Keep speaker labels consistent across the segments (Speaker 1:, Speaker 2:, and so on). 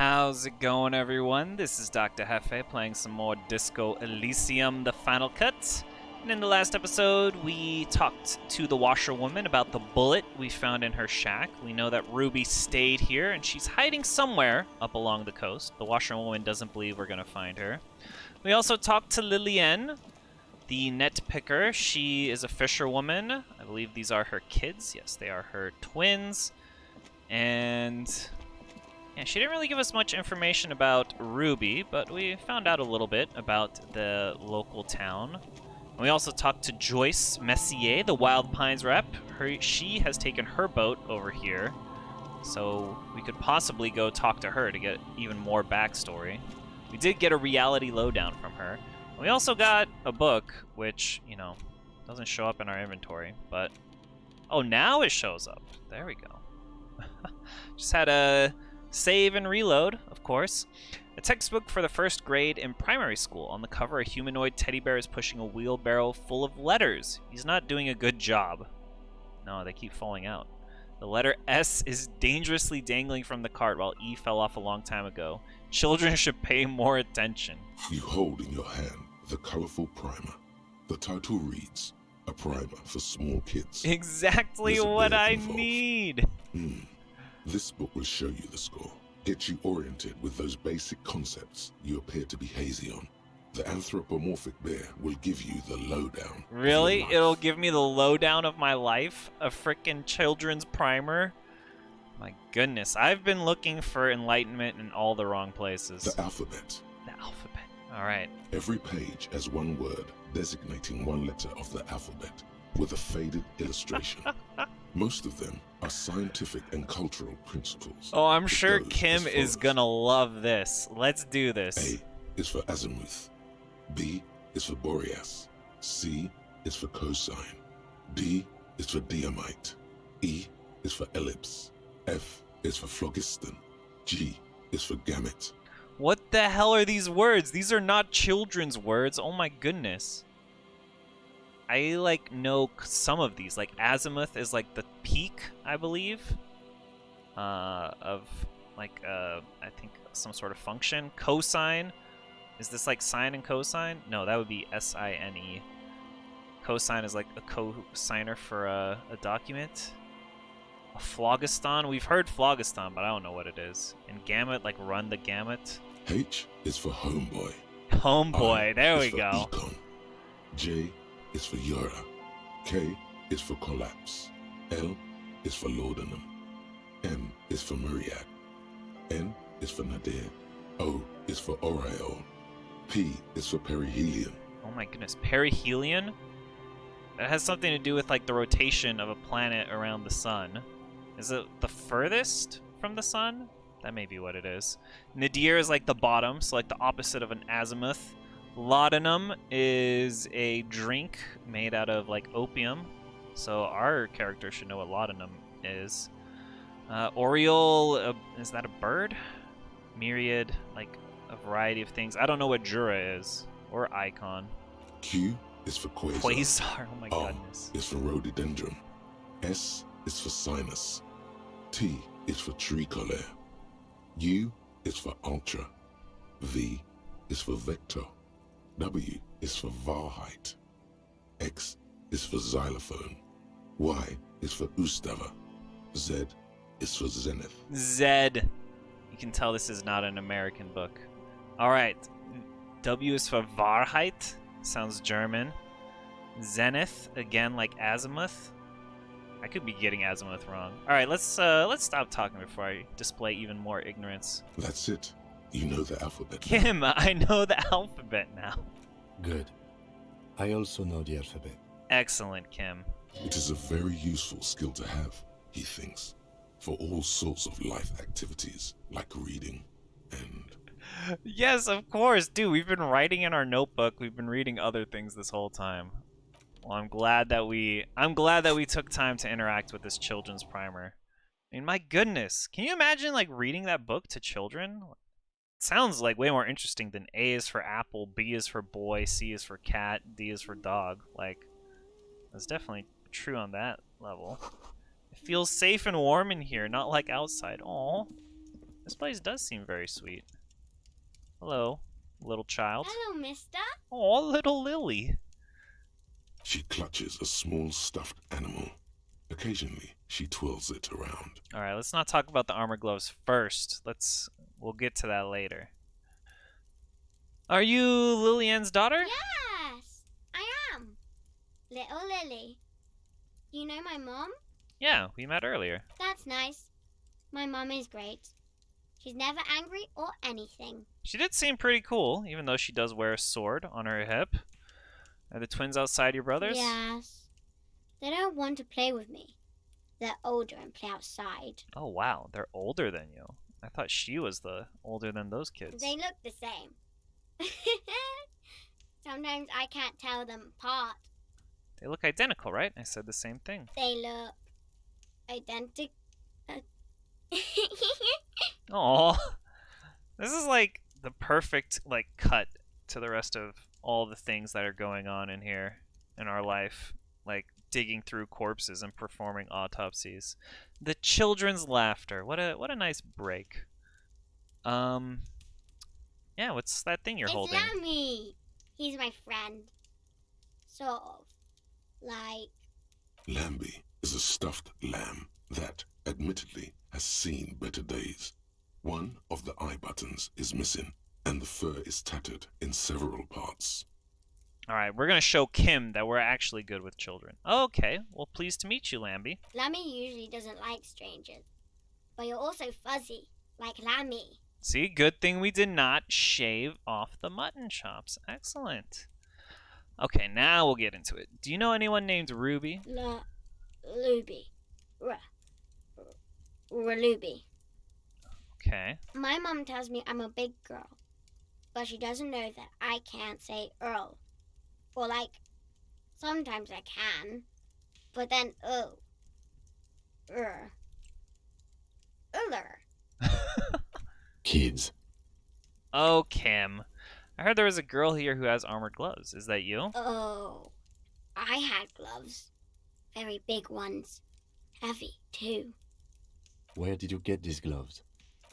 Speaker 1: How's it going, everyone? This is Dr. Hefe playing some more Disco Elysium, the final cut. And in the last episode, we talked to the washerwoman about the bullet we found in her shack. We know that Ruby stayed here, and she's hiding somewhere up along the coast. The washerwoman doesn't believe we're going to find her. We also talked to Lillian, the net picker. She is a fisherwoman. I believe these are her kids. Yes, they are her twins. And yeah, she didn't really give us much information about Ruby, but we found out a little bit about the local town. And we also talked to Joyce Messier, the Wild Pines rep. She has taken her boat over here, so we could possibly go talk to her to get even more backstory. We did get a reality lowdown from her. And we also got a book, which, you know, doesn't show up in our inventory, but... Oh, now it shows up. There we go. Just had a save and reload, of course. A textbook for the first grade in primary school. On the cover, a humanoid teddy bear is pushing a wheelbarrow full of letters. He's not doing a good job. No, they keep falling out. The letter S is dangerously dangling from the cart while E fell off a long time ago. Children should pay more attention.
Speaker 2: You hold in your hand the colorful primer. The title reads, A Primer for Small Kids.
Speaker 1: Exactly what I need.
Speaker 2: This book will show you the score. Get you oriented with those basic concepts you appear to be hazy on. The anthropomorphic bear will give you the lowdown.
Speaker 1: Really? It'll give me the lowdown of my life? A frickin' children's primer? My goodness, I've been looking for enlightenment in all the wrong places.
Speaker 2: The alphabet.
Speaker 1: The alphabet. Alright.
Speaker 2: Every page has one word designating one letter of the alphabet with a faded illustration. Most of them are scientific and cultural principles.
Speaker 1: Oh, I'm sure Kim is gonna love this. Let's do this.
Speaker 2: A is for azimuth. B is for Boreas. C is for cosine. D is for diamite. E is for ellipse. F is for phlogiston. G is for gamete.
Speaker 1: What the hell are these words? These are not children's words. Oh my goodness. I know some of these. Like azimuth is like the peak, I believe, of I think some sort of function. Cosine, is this like sine and cosine? No, that would be S-I-N-E. Cosine is like a cosigner for a document. A phlogiston, we've heard phlogiston, but I don't know what it is. And gamut, like run the gamut.
Speaker 2: H is for homeboy.
Speaker 1: Homeboy, there we go.
Speaker 2: Econ. J is for Yura. K is for collapse. L is for laudanum. M is for myriad. N is for nadir. O is for aureole. P is for perihelion.
Speaker 1: Oh my goodness, perihelion? That has something to do with like the rotation of a planet around the sun. Is it the furthest from the sun? That may be what it is. Nadir is like the bottom, so like the opposite of an azimuth. Laudanum is a drink made out of like opium, so our character should know what laudanum is. Aureole, is that a bird? Myriad, like a variety of things. I don't know what Jura is, or icon.
Speaker 2: Q is for quasar.
Speaker 1: Quasar, oh my
Speaker 2: R
Speaker 1: goodness.
Speaker 2: is for rhododendron. S is for sinus. T is for tricolor. U is for ultra. V is for vector. W is for Wahrheit. X is for xylophone. Y is for Ustava. Z is for zenith.
Speaker 1: Z. You can tell this is not an American book. Alright. W is for Wahrheit. Sounds German. Zenith, again like azimuth. I could be getting azimuth wrong. Alright, let's stop talking before I display even more ignorance.
Speaker 2: That's it. You know the alphabet.
Speaker 1: Kim, I know the alphabet now.
Speaker 3: Good. I also know the alphabet.
Speaker 1: Excellent, Kim.
Speaker 2: It is a very useful skill to have, he thinks, for all sorts of life activities, like reading and...
Speaker 1: Yes, of course. Dude, we've been writing in our notebook. We've been reading other things this whole time. Well, I'm glad that we took time to interact with this children's primer. I mean, my goodness. Can you imagine, like, reading that book to children? Sounds like way more interesting than A is for apple, B is for boy, C is for cat, D is for dog. Like, that's definitely true on that level. It feels safe and warm in here, not like outside. Aw. This place does seem very sweet. Hello, little child.
Speaker 4: Hello, mister.
Speaker 1: Oh, little Lily.
Speaker 2: She clutches a small stuffed animal. Occasionally, she twirls it around.
Speaker 1: All right, let's not talk about the armor gloves first. We'll get to that later. Are you Lillian's daughter?
Speaker 4: Yes, I am. Little Lily. You know my mom?
Speaker 1: Yeah, we met earlier.
Speaker 4: That's nice. My mom is great. She's never angry or anything.
Speaker 1: She did seem pretty cool, even though she does wear a sword on her hip. Are the twins outside your brothers?
Speaker 4: Yes. They don't want to play with me. They're older and play outside.
Speaker 1: Oh, wow. They're older than you. I thought she was the older than those kids.
Speaker 4: They look the same. Sometimes I can't tell them apart.
Speaker 1: They look identical, right? I said the same thing.
Speaker 4: They look identical.
Speaker 1: Aw. This is like the perfect cut to the rest of all the things that are going on in here in our life. Like digging through corpses and performing autopsies. The children's laughter. What a nice break. Yeah, what's that thing you're holding?
Speaker 4: It's Lammy. He's my friend. Sort of. Like...
Speaker 2: Lambie is a stuffed lamb that, admittedly, has seen better days. One of the eye buttons is missing, and the fur is tattered in several parts.
Speaker 1: Alright, we're gonna show Kim that we're actually good with children. Okay, well, pleased to meet you, Lambie.
Speaker 4: Lammy usually doesn't like strangers. But you're also fuzzy, like Lammy.
Speaker 1: See, good thing we did not shave off the mutton chops. Excellent. Okay, now we'll get into it. Do you know anyone named Ruby?
Speaker 4: Luby. Luby.
Speaker 1: Okay.
Speaker 4: My mom tells me I'm a big girl, but she doesn't know that I can't say Earl. Or sometimes I can, but then
Speaker 3: Kids.
Speaker 1: Oh, Kim. I heard there was a girl here who has armored gloves. Is that you?
Speaker 4: Oh, I had gloves. Very big ones. Heavy, too.
Speaker 3: Where did you get these gloves?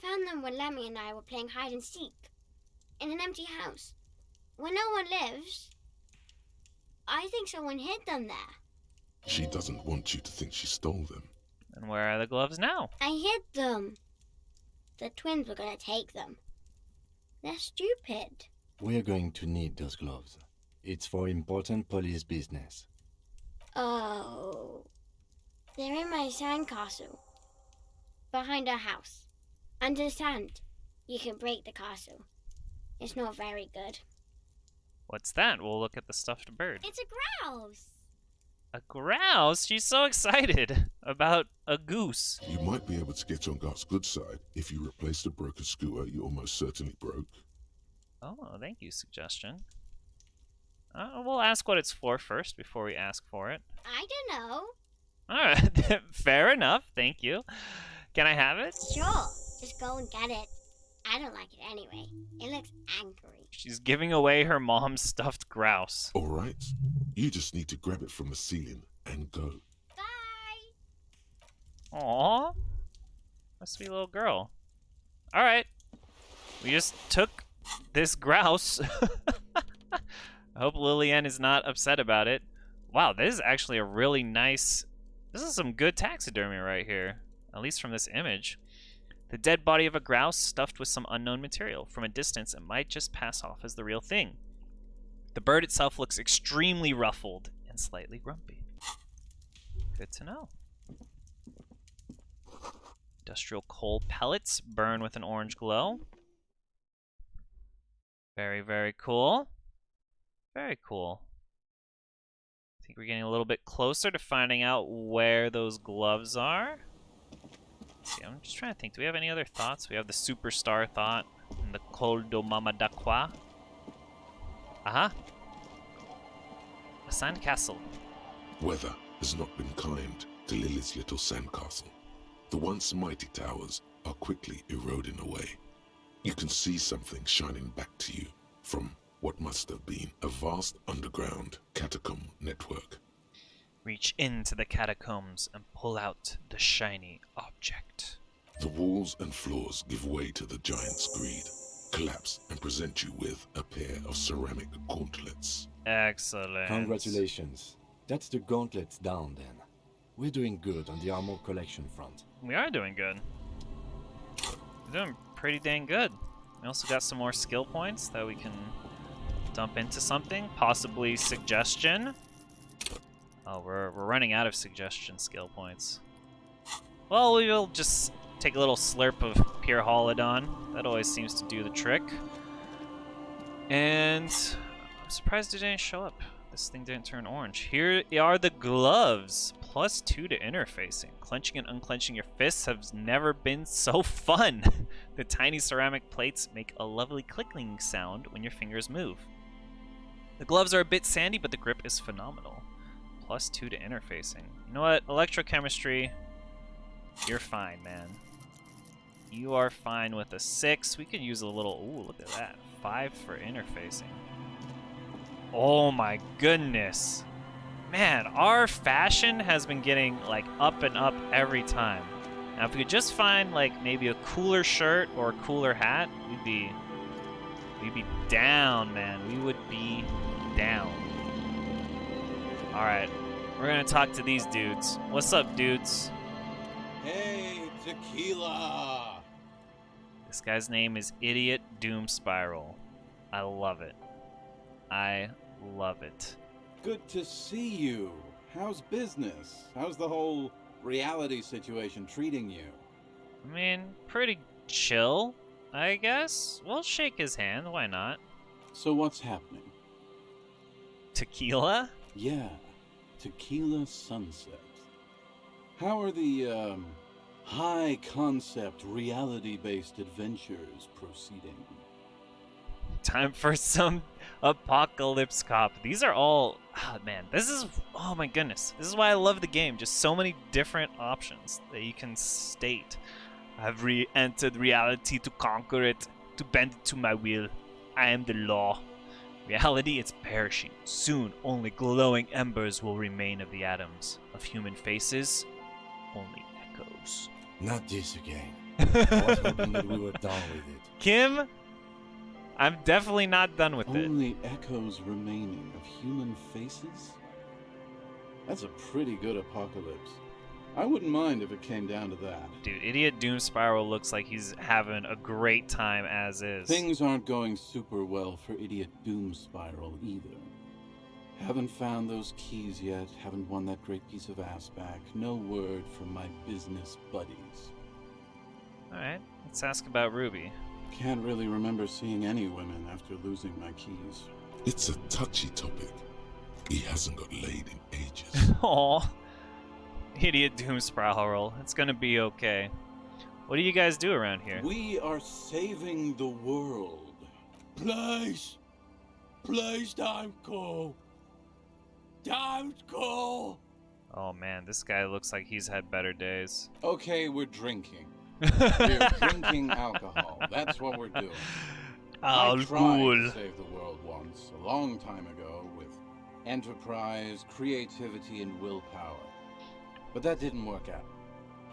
Speaker 4: Found them when Lemmy and I were playing hide and seek. In an empty house. Where no one lives. I think someone hid them there.
Speaker 2: She doesn't want you to think she stole them.
Speaker 1: And where are the gloves now?
Speaker 4: I hid them. The twins were going to take them. They're stupid.
Speaker 3: We're going to need those gloves. It's for important police business.
Speaker 4: Oh. They're in my sandcastle. Behind our house. Under the sand. You can break the castle. It's not very good.
Speaker 1: What's that? We'll look at the stuffed bird.
Speaker 4: It's a grouse.
Speaker 1: A grouse? She's so excited about a goose.
Speaker 2: You might be able to get on Gart's good side if you replace the broken scooter you almost certainly broke.
Speaker 1: Oh, thank you, suggestion. We'll ask what it's for first before we ask for it.
Speaker 4: I don't know.
Speaker 1: Alright, fair enough, thank you. Can I have it?
Speaker 4: Sure. Just go and get it. I don't like it anyway. It looks angry.
Speaker 1: She's giving away her mom's stuffed grouse.
Speaker 2: All right. You just need to grab it from the ceiling and go.
Speaker 4: Bye.
Speaker 1: Aww. A sweet little girl. Alright. We just took this grouse. I hope Lillian is not upset about it. Wow, this is actually a really nice... This is some good taxidermy right here. At least from this image. The dead body of a grouse stuffed with some unknown material. From a distance, it might just pass off as the real thing. The bird itself looks extremely ruffled and slightly grumpy. Good to know. Industrial coal pellets burn with an orange glow. Very, very cool. Very cool. I think we're getting a little bit closer to finding out where those gloves are. See, I'm just trying to think. Do we have any other thoughts? We have the superstar thought and the Col do Mamadaqua. Aha. A sandcastle.
Speaker 2: Weather has not been kind to Lily's little sandcastle. The once mighty towers are quickly eroding away. You can see something shining back to you from what must have been a vast underground catacomb network.
Speaker 1: Reach into the catacombs and pull out the shiny object.
Speaker 2: The walls and floors give way to the giant's greed, collapse and present you with a pair of ceramic gauntlets.
Speaker 1: Excellent.
Speaker 3: Congratulations. That's the gauntlets down then. We're doing good on the armor collection front.
Speaker 1: We are doing good. We're doing pretty dang good. We also got some more skill points that we can dump into something, possibly suggestion. Oh, we're running out of suggestion skill points. Well, we will just take a little slurp of pure Holodon. That always seems to do the trick. And I'm surprised it didn't show up. This thing didn't turn orange. Here are the gloves. +2 to interfacing. Clenching and unclenching your fists has never been so fun. The tiny ceramic plates make a lovely clicking sound when your fingers move. The gloves are a bit sandy, but the grip is phenomenal. +2 to interfacing. You know what? Electrochemistry, you're fine, man. You are fine with a 6. We could use a little... Ooh, look at that. 5 for interfacing. Oh my goodness. Man, our fashion has been getting, like, up and up every time. Now, if we could just find, like, maybe a cooler shirt or a cooler hat, we'd be down, man. We would be down. Alright, we're gonna talk to these dudes. What's up, dudes?
Speaker 5: Hey, tequila!
Speaker 1: This guy's name is Idiot Doom Spiral. I love it. I love it.
Speaker 5: Good to see you. How's business? How's the whole reality situation treating you?
Speaker 1: I mean, pretty chill, I guess. We'll shake his hand, why not?
Speaker 5: So what's happening?
Speaker 1: Tequila?
Speaker 5: Yeah, Tequila Sunset. How are the, high-concept, reality-based adventures proceeding?
Speaker 1: Time for some Apocalypse Cop. These are all... Oh, man, this is... Oh, my goodness. This is why I love the game. Just so many different options that you can state. I've re-entered reality to conquer it, to bend it to my will. I am the law. Reality, it's perishing. Soon, only glowing embers will remain of the atoms. Of human faces, only echoes.
Speaker 3: Not this again. I was hoping that we were done with it.
Speaker 1: Kim, I'm definitely not done with it.
Speaker 5: Only echoes remaining of human faces? That's a pretty good apocalypse. I wouldn't mind if it came down to that.
Speaker 1: Dude, Idiot Doom Spiral looks like he's having a great time as is.
Speaker 5: Things aren't going super well for Idiot Doom Spiral either. Haven't found those keys yet, haven't won that great piece of ass back. No word from my business buddies.
Speaker 1: Alright, let's ask about Ruby.
Speaker 5: Can't really remember seeing any women after losing my keys.
Speaker 2: It's a touchy topic. He hasn't got laid in ages.
Speaker 1: Aw. Idiot Doom Spiral. It's gonna be okay. What do you guys do around here?
Speaker 5: We are saving the world. Please! Please don't go! Don't go!
Speaker 1: Oh man, this guy looks like he's had better days.
Speaker 5: Okay, we're drinking. We're drinking alcohol. That's what we're doing. I tried to save the world once, a long time ago, with enterprise, creativity, and willpower. But that didn't work out.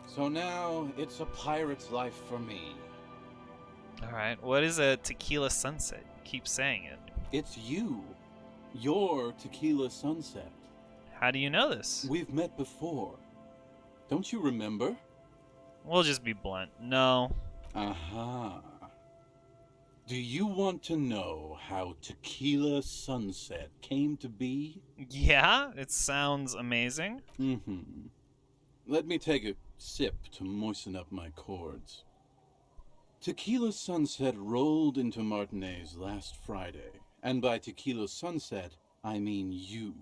Speaker 5: So now, it's a pirate's life for me.
Speaker 1: Alright, what is a Tequila Sunset? Keep saying it.
Speaker 5: It's you. Your Tequila Sunset.
Speaker 1: How do you know this?
Speaker 5: We've met before. Don't you remember?
Speaker 1: We'll just be blunt. No.
Speaker 5: Aha. Do you want to know how Tequila Sunset came to be?
Speaker 1: Yeah, it sounds amazing.
Speaker 5: Mm-hmm. Let me take a sip to moisten up my chords. Tequila Sunset rolled into Martinez last Friday, and by Tequila Sunset, I mean you.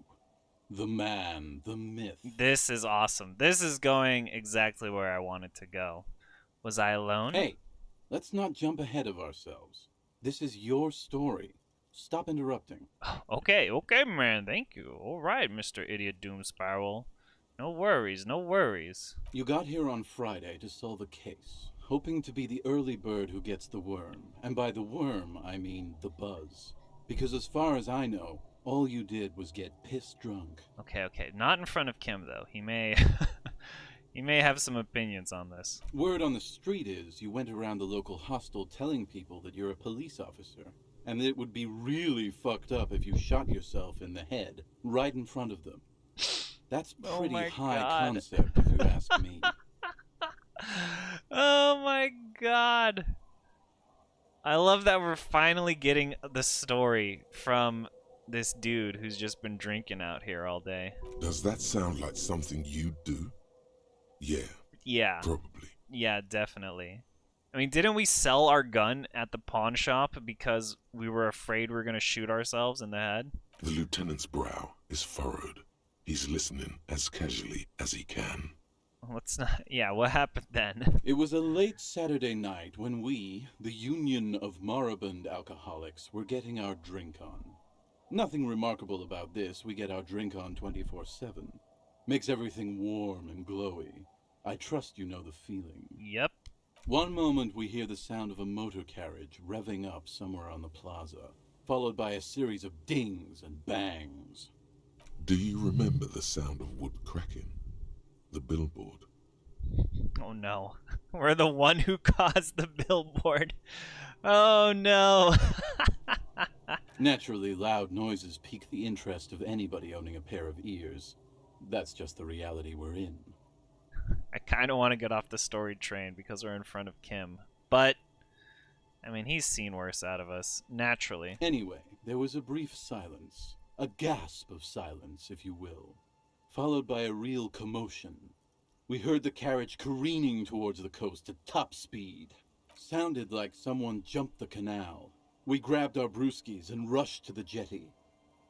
Speaker 5: The man, the myth.
Speaker 1: This is awesome. This is going exactly where I wanted to go. Was I alone?
Speaker 5: Hey, let's not jump ahead of ourselves. This is your story. Stop interrupting.
Speaker 1: Okay, man. Thank you. All right, Mr. Idiot Doom Spiral. No worries, no worries.
Speaker 5: You got here on Friday to solve a case, hoping to be the early bird who gets the worm. And by the worm, I mean the buzz. Because as far as I know, all you did was get piss drunk.
Speaker 1: Okay. Not in front of Kim, though. He may... He may have some opinions on this.
Speaker 5: Word on the street is you went around the local hostel telling people that you're a police officer, and that it would be really fucked up if you shot yourself in the head right in front of them. That's pretty high concept, if you ask me.
Speaker 1: Oh my god. I love that we're finally getting the story from this dude who's just been drinking out here all day.
Speaker 2: Does that sound like something you'd do? Yeah.
Speaker 1: Yeah.
Speaker 2: Probably.
Speaker 1: Yeah, definitely. I mean, didn't we sell our gun at the pawn shop because we were afraid we were going to shoot ourselves in the head?
Speaker 2: The lieutenant's brow is furrowed. He's listening as casually as he can.
Speaker 1: Let's not... Yeah, what happened then?
Speaker 5: It was a late Saturday night when we, the Union of Moribund Alcoholics, were getting our drink on. Nothing remarkable about this. We get our drink on 24/7. Makes everything warm and glowy. I trust you know the feeling.
Speaker 1: Yep.
Speaker 5: One moment we hear the sound of a motor carriage revving up somewhere on the plaza, followed by a series of dings and bangs.
Speaker 2: Do you remember the sound of wood cracking? The billboard.
Speaker 1: Oh no. We're the one who caused the billboard. Oh no.
Speaker 5: Naturally, loud noises pique the interest of anybody owning a pair of ears. That's just the reality we're in.
Speaker 1: I kind of want to get off the story train because we're in front of Kim. But, I mean, he's seen worse out of us, naturally.
Speaker 5: Anyway, there was a brief silence. A gasp of silence, if you will. Followed by a real commotion. We heard the carriage careening towards the coast at top speed. Sounded like someone jumped the canal. We grabbed our brewskis and rushed to the jetty.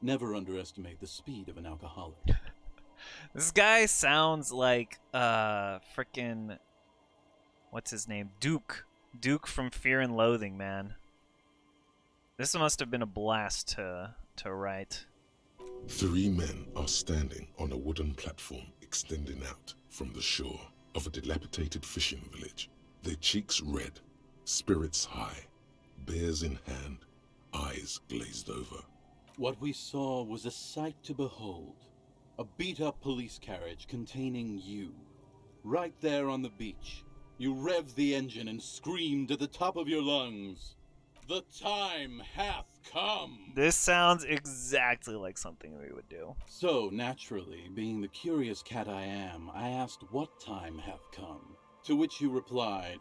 Speaker 5: Never underestimate the speed of an alcoholic.
Speaker 1: This guy sounds like, frickin'... What's his name? Duke. Duke from Fear and Loathing, man. This must have been a blast to write.
Speaker 2: 3 men are standing on a wooden platform extending out from the shore of a dilapidated fishing village. Their cheeks red, spirits high, bears in hand, eyes glazed over.
Speaker 5: What we saw was a sight to behold. A beat-up police carriage containing you. Right there on the beach. You revved the engine and screamed at the top of your lungs. The time hath come!
Speaker 1: This sounds exactly like something we would do.
Speaker 5: So, naturally, being the curious cat I am, I asked what time hath come. To which you replied,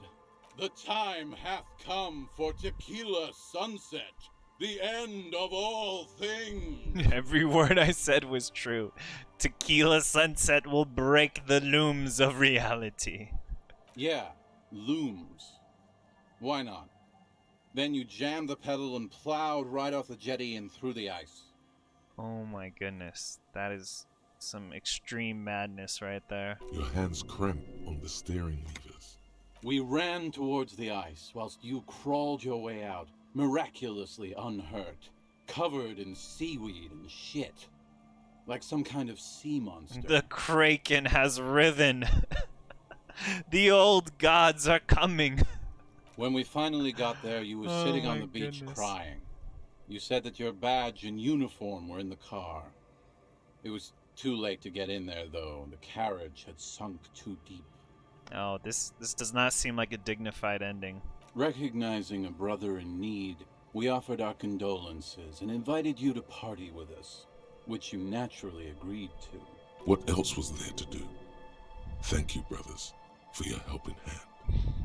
Speaker 5: "The time hath come for tequila sunset, the end of all things."
Speaker 1: Every word I said was true. Tequila sunset will break the looms of reality.
Speaker 5: Yeah, looms. Why not? Then you jammed the pedal and plowed right off the jetty and through the ice.
Speaker 1: Oh my goodness. That is some extreme madness right there.
Speaker 2: Your hands cramp on the steering levers.
Speaker 5: We ran towards the ice whilst you crawled your way out, miraculously unhurt, covered in seaweed and shit. Like some kind of sea monster.
Speaker 1: The Kraken has risen. The old gods are coming.
Speaker 5: When we finally got there, you were sitting on the beach crying. You said that your badge and uniform were in the car. It was too late to get in there, though. The carriage had sunk too deep.
Speaker 1: Oh, this does not seem like a dignified ending.
Speaker 5: Recognizing a brother in need, we offered our condolences and invited you to party with us, which you naturally agreed to.
Speaker 2: What else was there to do? Thank you, brothers, for your helping hand.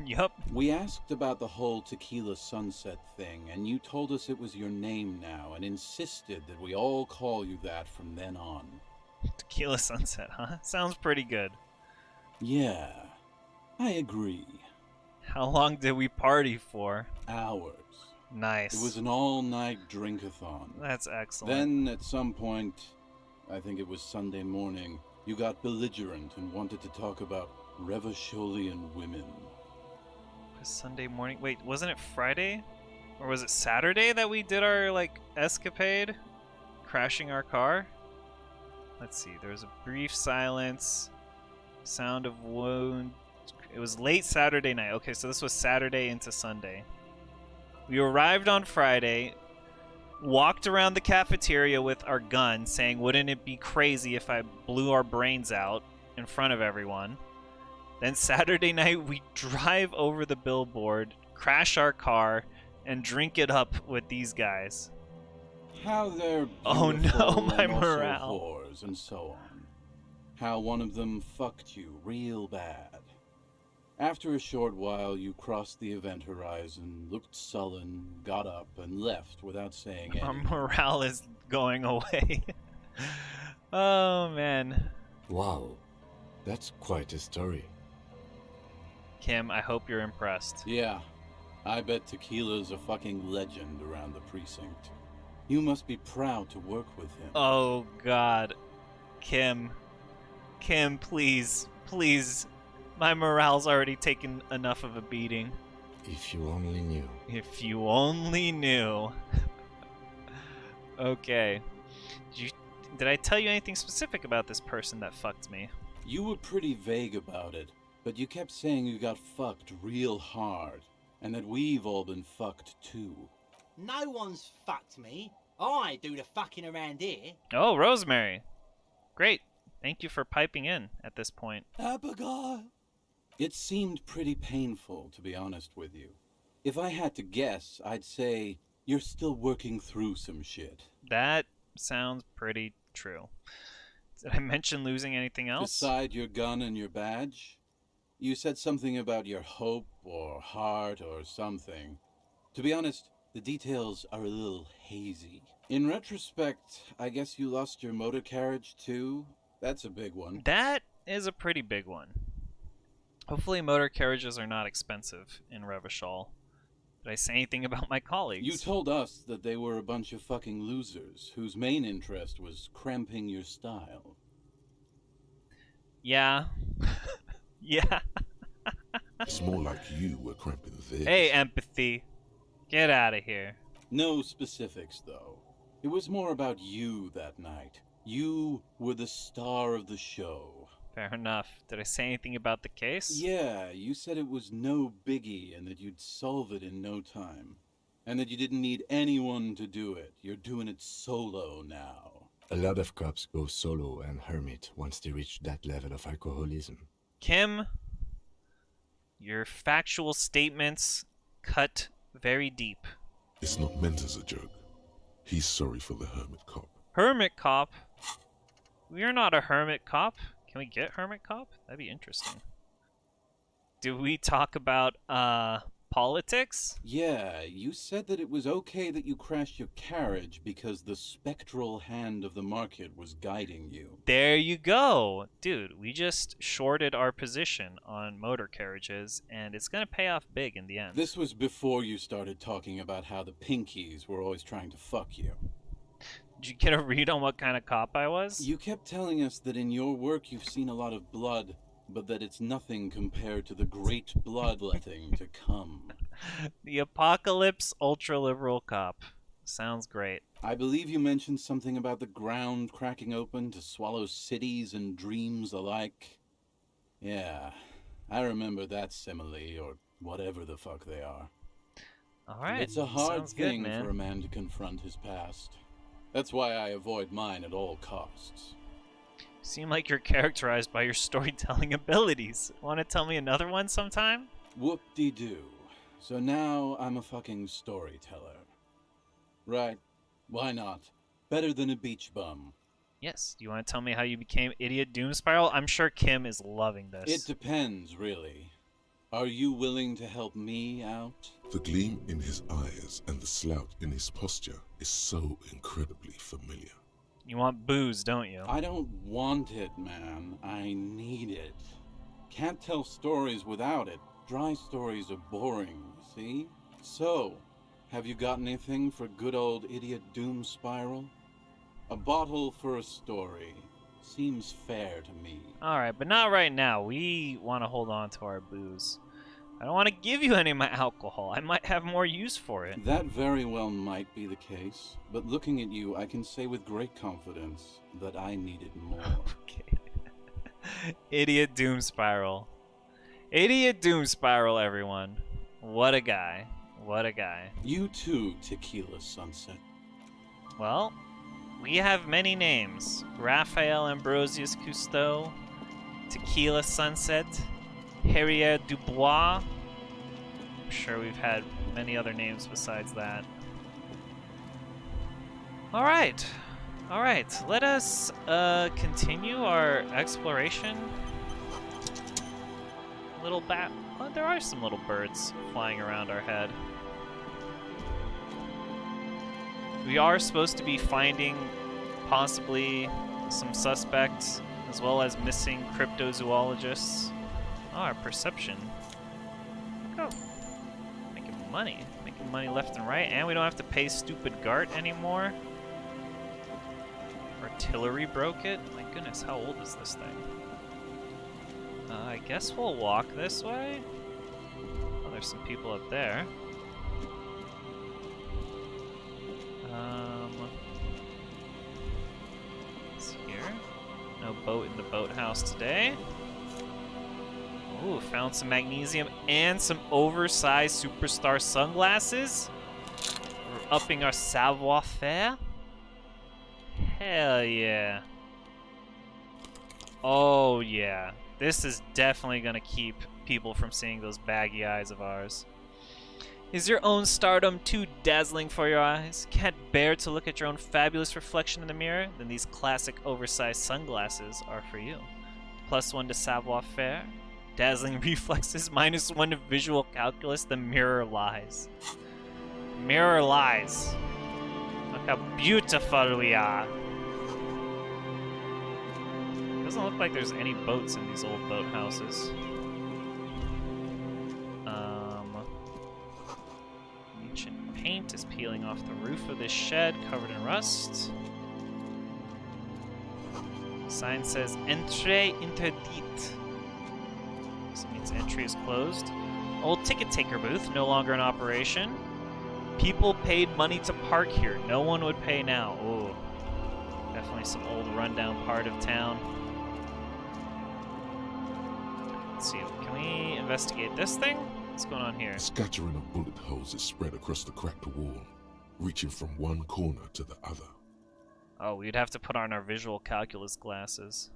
Speaker 1: Yup.
Speaker 5: We asked about the whole tequila sunset thing, and you told us it was your name now, and insisted that we all call you that from then on.
Speaker 1: Tequila sunset, huh? Sounds pretty good.
Speaker 5: Yeah, I agree.
Speaker 1: How long did we party for?
Speaker 5: Hours.
Speaker 1: Nice.
Speaker 5: It was an all-night drink-a-thon.
Speaker 1: That's excellent.
Speaker 5: Then, at some point, I think it was Sunday morning, you got belligerent and wanted to talk about Revacholian women.
Speaker 1: Sunday morning? Wait, wasn't it Friday? Or was it Saturday that we did our, like, escapade? Crashing our car? Let's see, there was a brief silence. Sound of wound. It was late Saturday night. Okay, so this was Saturday into Sunday. We arrived on Friday, walked around the cafeteria with our gun, saying, wouldn't it be crazy if I blew our brains out in front of everyone? Then Saturday night, we drive over the billboard, crash our car, and drink it up with these guys.
Speaker 5: How they're
Speaker 1: Oh
Speaker 5: beautiful
Speaker 1: no, my
Speaker 5: and also
Speaker 1: morale.
Speaker 5: whores and so on. How one of them fucked you real bad. After a short while, you crossed the event horizon, looked sullen, got up, and left without saying
Speaker 1: Our
Speaker 5: anything.
Speaker 1: morale is going away. Oh man.
Speaker 3: Wow, that's quite a story.
Speaker 1: Kim, I hope you're impressed.
Speaker 5: Yeah, I bet Tequila's a fucking legend around the precinct. You must be proud to work with him.
Speaker 1: Oh god. Kim, please, please. My morale's already taken enough of a beating.
Speaker 3: If you only knew.
Speaker 1: If you only knew. Okay. Did I tell you anything specific about this person that fucked me?
Speaker 5: You were pretty vague about it, but you kept saying you got fucked real hard, and that we've all been fucked too.
Speaker 6: No one's fucked me. I do the fucking around here.
Speaker 1: Oh, Rosemary. Great. Thank you for piping in at this point.
Speaker 6: Abigail.
Speaker 5: It seemed pretty painful, to be honest with you. If I had to guess, I'd say you're still working through some shit.
Speaker 1: That sounds pretty true. Did I mention losing anything else?
Speaker 5: Beside your gun and your badge? You said something about your hope or heart or something. To be honest, the details are a little hazy. In retrospect, I guess you lost your motor carriage too? That's a big one.
Speaker 1: That is a pretty big one. Hopefully motor carriages are not expensive in Revachol. Did I say anything about my colleagues?
Speaker 5: You told us that they were a bunch of fucking losers whose main interest was cramping your style.
Speaker 1: Yeah. Yeah.
Speaker 2: It's more like you were cramping theirs.
Speaker 1: Hey, empathy. Get out of here.
Speaker 5: No specifics, though. It was more about you that night. You were the star of the show.
Speaker 1: Fair enough. Did I say anything about the case?
Speaker 5: Yeah, you said it was no biggie and that you'd solve it in no time. And that you didn't need anyone to do it. You're doing it solo now.
Speaker 3: A lot of cops go solo and hermit once they reach that level of alcoholism.
Speaker 1: Kim, your factual statements cut very deep.
Speaker 2: It's not meant as a joke. He's sorry for the hermit cop.
Speaker 1: Hermit cop? We're not a hermit cop. Can we get hermit cop? That'd be interesting. Do we talk about, politics?
Speaker 5: Yeah, you said that it was okay that you crashed your carriage because the spectral hand of the market was guiding you.
Speaker 1: There you go. Dude, we just shorted our position on motor carriages, and it's gonna pay off big in the end.
Speaker 5: This was before you started talking about how the Pinkies were always trying to fuck you.
Speaker 1: Did you get a read on what kind of cop I was?
Speaker 5: You kept telling us that in your work you've seen a lot of blood, but that it's nothing compared to the great bloodletting to come.
Speaker 1: The apocalypse ultra-liberal cop. Sounds great.
Speaker 5: I believe you mentioned something about the ground cracking open to swallow cities and dreams alike. Yeah, I remember that simile, or whatever the fuck they are.
Speaker 1: Alright.
Speaker 5: It's a hard
Speaker 1: Sounds good,
Speaker 5: thing
Speaker 1: man.
Speaker 5: for a man to confront his past. That's why I avoid mine at all costs.
Speaker 1: Seem like you're characterized by your storytelling abilities. Want to tell me another one sometime?
Speaker 5: Whoop-de-doo. So now I'm a fucking storyteller. Right. Why not? Better than a beach bum.
Speaker 1: Yes. Do you want to tell me how you became Idiot Doom Spiral? I'm sure Kim is loving this.
Speaker 5: It depends, really. Are you willing to help me out?
Speaker 2: The gleam in his eyes and the slouch in his posture is so incredibly familiar.
Speaker 1: You want booze, don't you?
Speaker 5: I don't want it, man. I need it. Can't tell stories without it. Dry stories are boring, see? So, have you got anything for good old Idiot Doom Spiral? A bottle for a story. Seems fair to me.
Speaker 1: Alright, but not right now. We want to hold on to our booze. I don't want to give you any of my alcohol. I might have more use for it.
Speaker 5: That very well might be the case, but looking at you, I can say with great confidence that I need it more.
Speaker 1: Okay. Idiot Doom Spiral. Idiot Doom Spiral, everyone. What a guy. What a guy.
Speaker 5: You too, Tequila Sunset.
Speaker 1: Well, we have many names. Raphael Ambrosius Cousteau, Tequila Sunset, Harrier Dubois. I'm sure we've had many other names besides that. Alright. Alright, let us continue our exploration. Little bat. Oh, there are some little birds flying around our head. We are supposed to be finding possibly some suspects, as well as missing cryptozoologists. Oh, our perception. Go. Making money left and right, and we don't have to pay stupid Gart anymore. Artillery broke it? My goodness, how old is this thing? I guess we'll walk this way. Oh, there's some people up there. It's here. No boat in the boathouse today. Ooh, found some magnesium and some oversized superstar sunglasses. We're upping our savoir-faire. Hell yeah. Oh yeah. This is definitely gonna keep people from seeing those baggy eyes of ours. Is your own stardom too dazzling for your eyes? Can't bear to look at your own fabulous reflection in the mirror? Then these classic oversized sunglasses are for you. +1 to savoir-faire. Dazzling reflexes, -1 to visual calculus. The mirror lies. Mirror lies. Look how beautiful we are. Doesn't look like there's any boats in these old boathouses. Ancient paint is peeling off the roof of this shed, covered in rust. Sign says, Entrée interdite. This means entry is closed. Old ticket taker booth, no longer in operation. People paid money to park here. No one would pay now. Ooh. Definitely some old rundown part of town. Let's see, can we investigate this thing? What's going on here?
Speaker 2: A scattering of bullet holes is spread across the cracked wall, reaching from one corner to the other.
Speaker 1: Oh, we'd have to put on our visual calculus glasses.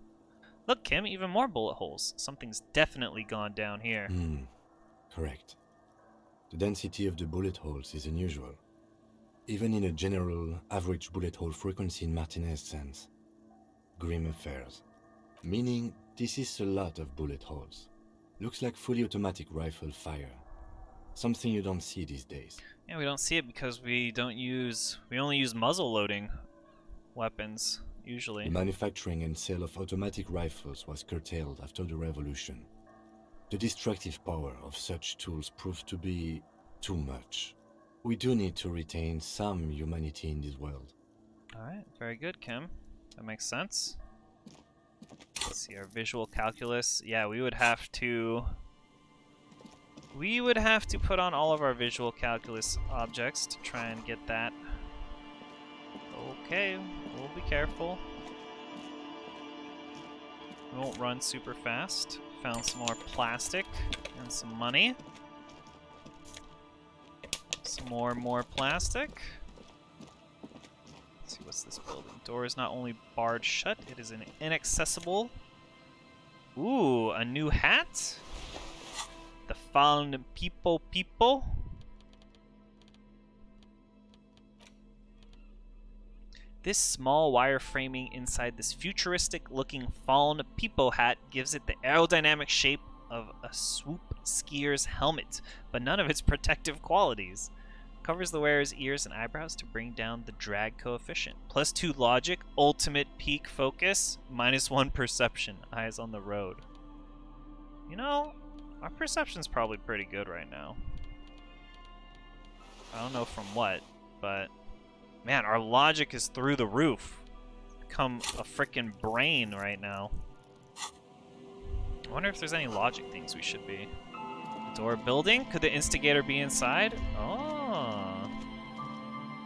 Speaker 1: Look, Kim, even more bullet holes. Something's definitely gone down here.
Speaker 3: Correct. The density of the bullet holes is unusual, even in a general average bullet hole frequency in Martinez sense. Grim affairs. Meaning, this is a lot of bullet holes. Looks like fully automatic rifle fire. Something you don't see these days.
Speaker 1: Yeah, we don't see it because we only use muzzle loading weapons, usually.
Speaker 3: The manufacturing and sale of automatic rifles was curtailed after the revolution. The destructive power of such tools proved to be too much. We do need to retain some humanity in this world.
Speaker 1: Alright, very good, Kim. That makes sense. Let's see, our visual calculus. Yeah, we would have to put on all of our visual calculus objects to try and get that. Okay, we'll be careful. We won't run super fast. Found some more plastic and some money. Some more plastic. Let's see, what's this building? Door is not only barred shut, it is inaccessible. Ooh, a new hat? The Fallen People. This small wire framing inside this futuristic-looking Fallen People hat gives it the aerodynamic shape of a swoop skier's helmet, but none of its protective qualities. Covers the wearer's ears and eyebrows to bring down the drag coefficient. +2 logic, ultimate peak focus, -1 perception, eyes on the road. You know, our perception's probably pretty good right now. I don't know from what, but man, our logic is through the roof. Become a frickin' brain right now. I wonder if there's any logic things we should be. Door building? Could the instigator be inside? Oh.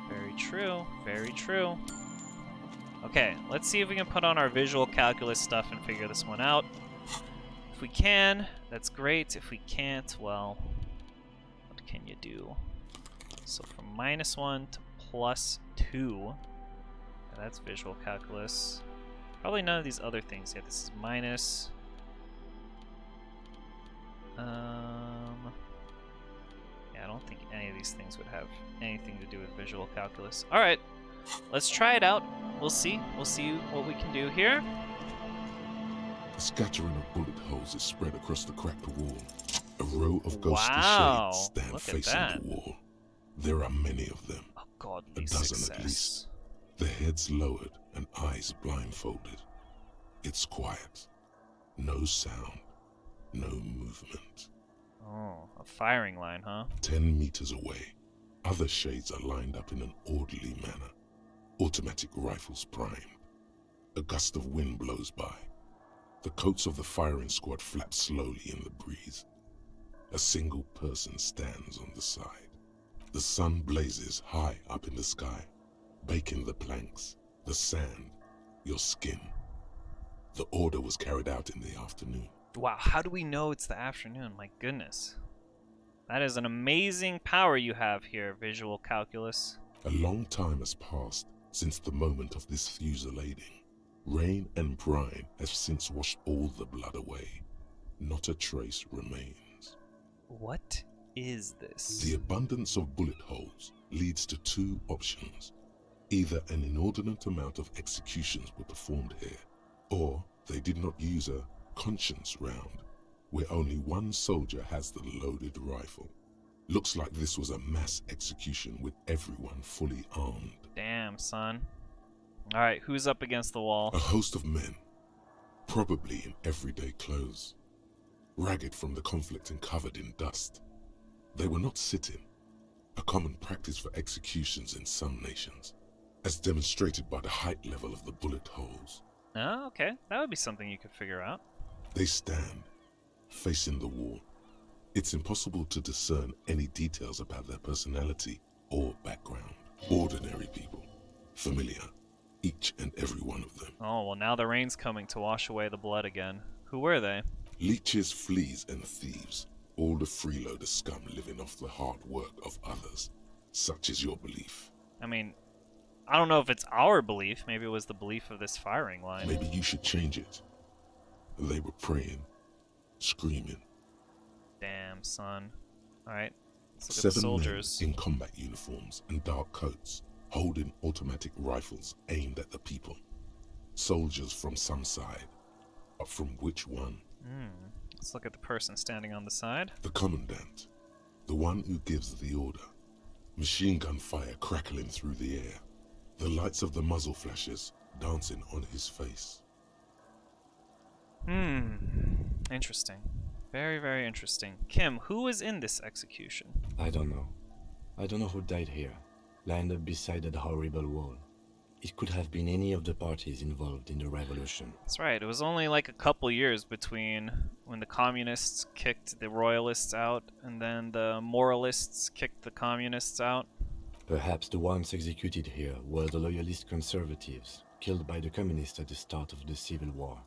Speaker 1: Very true. Very true. Okay, let's see if we can put on our visual calculus stuff and figure this one out. If we can, that's great. If we can't, well, what can you do? So from -1 to +2. That's visual calculus. Probably none of these other things. Yeah, this is minus. Yeah, I don't think any of these things would have anything to do with visual calculus. All right, let's try it out. We'll see. We'll see what we can do here.
Speaker 2: A scattering of bullet holes is spread across the cracked wall. A row of ghostly
Speaker 1: Wow,
Speaker 2: shades stand
Speaker 1: look at
Speaker 2: facing
Speaker 1: that.
Speaker 2: the wall. There are many of them.
Speaker 1: A godly
Speaker 2: A dozen
Speaker 1: success.
Speaker 2: at least. Their heads lowered and eyes blindfolded. It's quiet. No sound. No movement.
Speaker 1: Oh, a firing line, huh?
Speaker 2: 10 meters away, other shades are lined up in an orderly manner. Automatic rifles primed. A gust of wind blows by. The coats of the firing squad flap slowly in the breeze. A single person stands on the side. The sun blazes high up in the sky, baking the planks, the sand, your skin. The order was carried out in the afternoon.
Speaker 1: Wow, how do we know it's the afternoon? My goodness. That is an amazing power you have here, visual calculus.
Speaker 2: A long time has passed since the moment of this fusillading. Rain and brine have since washed all the blood away. Not a trace remains.
Speaker 1: What is this?
Speaker 2: The abundance of bullet holes leads to two options. Either an inordinate amount of executions were performed here, or they did not use a conscience round, where only one soldier has the loaded rifle. Looks like this was a mass execution with everyone fully armed.
Speaker 1: Damn, son. Alright, who's up against the wall?
Speaker 2: A host of men, probably in everyday clothes, ragged from the conflict and covered in dust. They were not sitting, a common practice for executions in some nations, as demonstrated by the height level of the bullet holes.
Speaker 1: Oh, okay. That would be something you could figure out.
Speaker 2: They stand, facing the wall. It's impossible to discern any details about their personality or background. Ordinary people, familiar, each and every one of them.
Speaker 1: Oh, well now the rain's coming to wash away the blood again. Who were they?
Speaker 2: Leeches, fleas, and thieves, all the freeloader scum living off the hard work of others. Such is your belief.
Speaker 1: I mean, I don't know if it's our belief. Maybe it was the belief of this firing line.
Speaker 2: Maybe you should change it. They were praying, screaming.
Speaker 1: Damn, son. Alright, let's look at the
Speaker 2: 7
Speaker 1: soldiers.
Speaker 2: men in combat uniforms and dark coats, holding automatic rifles aimed at the people. Soldiers from some side, but from which one?
Speaker 1: Let's look at the person standing on the side.
Speaker 2: The commandant, the one who gives the order. Machine gun fire crackling through the air, the lights of the muzzle flashes dancing on his face.
Speaker 1: Interesting. Very, very interesting. Kim, who was in this execution?
Speaker 3: I don't know. I don't know who died here, lined up beside that horrible wall. It could have been any of the parties involved in the revolution.
Speaker 1: That's right. It was only like a couple years between when the communists kicked the royalists out and then the moralists kicked the communists out.
Speaker 3: Perhaps the ones executed here were the loyalist conservatives, killed by the communists at the start of the Civil War.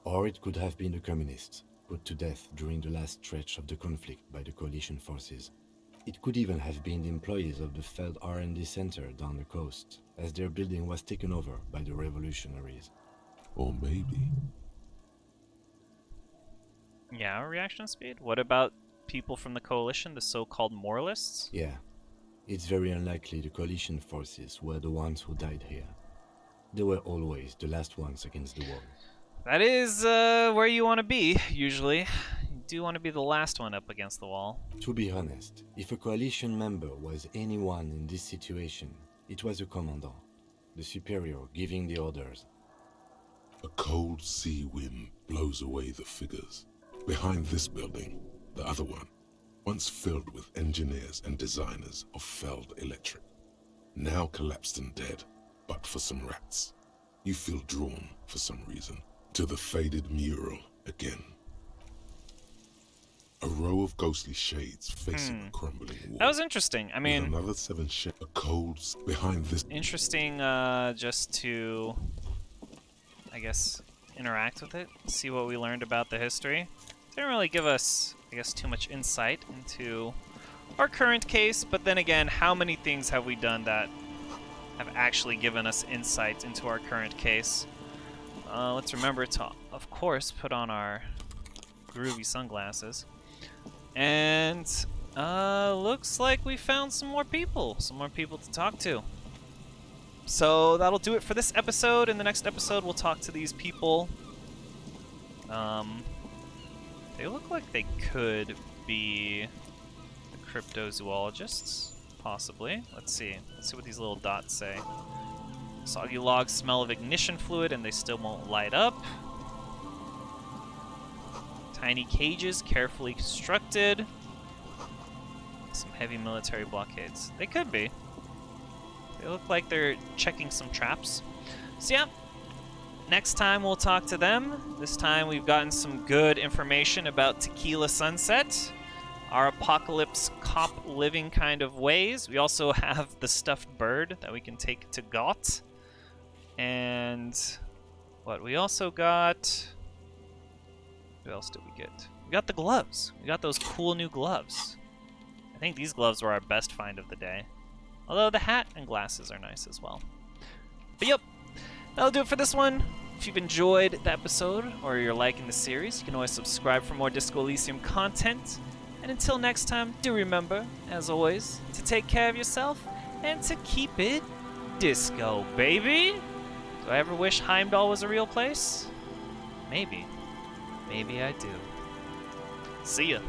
Speaker 3: Or it could have been the communists, put to death during the last stretch of the conflict by the coalition forces. It could even have been the employees of the failed R&D center down the coast, as their building was taken over by the revolutionaries.
Speaker 2: Or maybe...
Speaker 1: Yeah, reaction speed? What about people from the coalition, the so-called moralists?
Speaker 3: Yeah, it's very unlikely the coalition forces were the ones who died here. They were always the last ones against the wall.
Speaker 1: That is where you want to be, usually. You do want to be the last one up against the wall.
Speaker 3: To be honest, if a coalition member was anyone in this situation, it was a commandant, the superior giving the orders.
Speaker 2: A cold sea wind blows away the figures. Behind this building, the other one, once filled with engineers and designers of Feld Electric, now collapsed and dead, but for some rats. You feel drawn, for some reason, to the faded mural again. A row of ghostly shades facing a crumbling wall.
Speaker 1: That was interesting. I mean,
Speaker 2: with another 7 shades, a cold behind this.
Speaker 1: Interesting just to, I guess, interact with it, see what we learned about the history. Didn't really give us, I guess, too much insight into our current case, but then again, how many things have we done that have actually given us insight into our current case? Let's remember to, of course, put on our groovy sunglasses. And looks like we found some more people to talk to. So that'll do it for this episode. In the next episode, we'll talk to these people. They look like they could be the cryptozoologists, possibly. Let's see what these little dots say. Soggy logs smell of ignition fluid and they still won't light up. Tiny cages, carefully constructed. Some heavy military blockades. They could be. They look like they're checking some traps. So yeah, next time we'll talk to them. This time we've gotten some good information about Tequila Sunset, our apocalypse cop living kind of ways. We also have the stuffed bird that we can take to Got. And what we also got... What else did we get? We got the gloves. We got those cool new gloves. I think these gloves were our best find of the day. Although the hat and glasses are nice as well. But yep, that'll do it for this one. If you've enjoyed the episode or you're liking the series, you can always subscribe for more Disco Elysium content. And until next time, do remember, as always, to take care of yourself and to keep it disco, baby. Do I ever wish Heimdall was a real place? Maybe. Maybe I do. See ya.